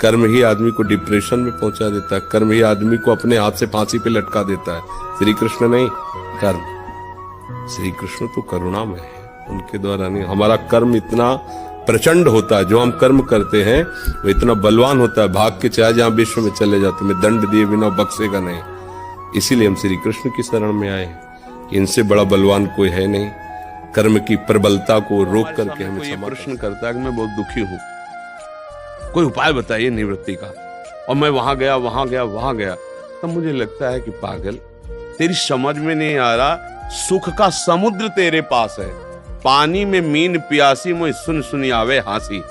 कर्म ही आदमी को डिप्रेशन में पहुंचा देता है, कर्म ही आदमी को अपने हाथ से फांसी पे लटका देता है। श्री कृष्ण नहीं, कर्म। श्री कृष्ण तो करुणामय है, उनके द्वारा नहीं। हमारा कर्म इतना प्रचंड होता है, जो हम कर्म करते हैं वो इतना बलवान होता है, भाग के चाहे जहां विश्व में चले जाओ, तुम्हें दंड दिए बिना बख्शेगा नहीं। इसीलिए हम श्री कृष्ण की शरण में आए हैं कि इनसे बड़ा बलवान कोई है नहीं। कर्म की प्रबलता को रोक करके हमें ये प्रश्न करता है कि मैं बहुत दुखी हूं, कोई उपाय बताइए निवृत्ति का। और मैं वहां गया वहां गया, तब मुझे लगता है कि पागल, तेरी समझ में नहीं आ रहा, सुख का समुद्र तेरे पास है, पानी में मीन प्यासी मुझे सुन सुनी आवे हासी।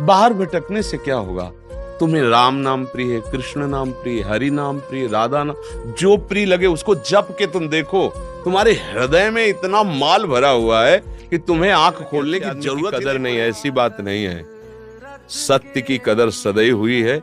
बाहर भटकने से क्या होगा? तुम्हें राम नाम प्रिय है, कृष्ण नाम प्रिय, हरि नाम प्रिय, राधा नाम, जो प्रिय लगे उसको जप के तुम देखो। तुम्हारे हृदय में इतना माल भरा हुआ है कि तुम्हें आंख खोलने की जरूरत कदर नहीं है। ऐसी बात नहीं है, सत्य की कदर सदैव हुई है।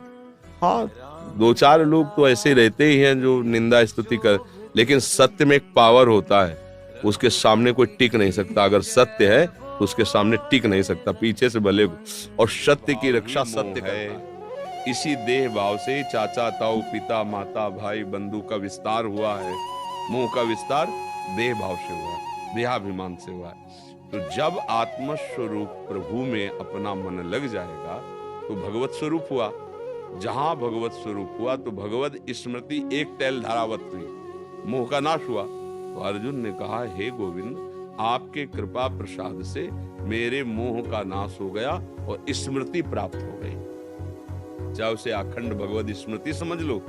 हाँ, दो चार लोग तो ऐसे रहते ही हैं जो निंदा स्तुति कर, लेकिन सत्य में एक पावर होता है, उसके सामने कोई टिक नहीं सकता। अगर सत्य है तो उसके सामने टिक नहीं सकता, पीछे से भले। और सत्य की रक्षा सत्य है। इसी देह भाव से चाचा ताऊ पिता माता भाई बंधु का विस्तार हुआ है। मोह का विस्तार देह भाव से हुआ, देहाभिमान से हुआ है। तो जब आत्म स्वरूप प्रभु में अपना मन लग जाएगा तो भगवत स्वरूप हुआ। जहां भगवत स्वरूप हुआ तो भगवत स्मृति एक टैल धारावत हुई, मोह का नाश हुआ। तो अर्जुन ने कहा, हे गोविंद, आपके कृपा प्रसाद से मेरे मोह का नाश हो गया और स्मृति प्राप्त हो गई। चाहे उसे अखंड भगवत स्मृति समझ लो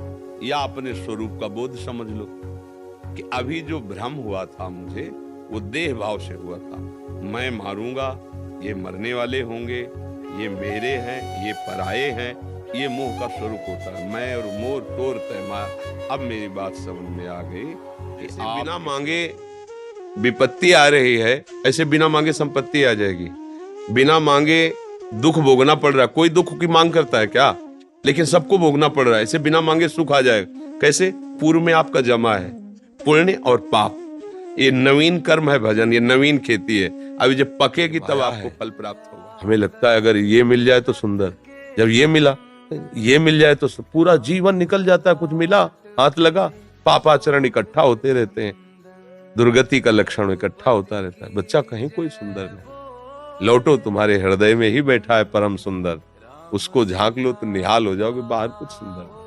या अपने स्वरूप का बोध समझ लो कि अभी जो भ्रम हुआ था मुझे, वो देह भाव से हुआ था। मैं मारूंगा, ये मरने वाले होंगे, ये मेरे हैं, ये पराये हैं, ये मोह का स्वरूप होता है। मैं और मोह तोर तय माया। अब मेरी बात समझ में आ गई कि बिना मांगे विपत्ति आ रही है, ऐसे बिना मांगे संपत्ति आ जाएगी। बिना मांगे दुख भोगना पड़ रहा है, कोई दुख की मांग करता है क्या? लेकिन सबको भोगना पड़ रहा है। ऐसे बिना मांगे सुख आ जाएगा कैसे? पूर्व में आपका जमा है पुण्य और पाप, ये नवीन कर्म है भजन, ये नवीन खेती है। अभी जब पकेगी तब आपको फल प्राप्त होगा। हमें लगता है अगर ये मिल जाए तो सुंदर, जब ये मिला, ये मिल जाए तो पूरा जीवन निकल जाता है। कुछ मिला, हाथ लगा, पापाचरण इकट्ठा होते रहते हैं, दुर्गति का लक्षण इकट्ठा होता रहता है। बच्चा कहीं कोई सुंदर नहीं, लौटो, तुम्हारे हृदय में ही बैठा है परम सुंदर, उसको झांक लो तो निहाल हो जाओगे, बाहर कुछ सुंदर नहीं।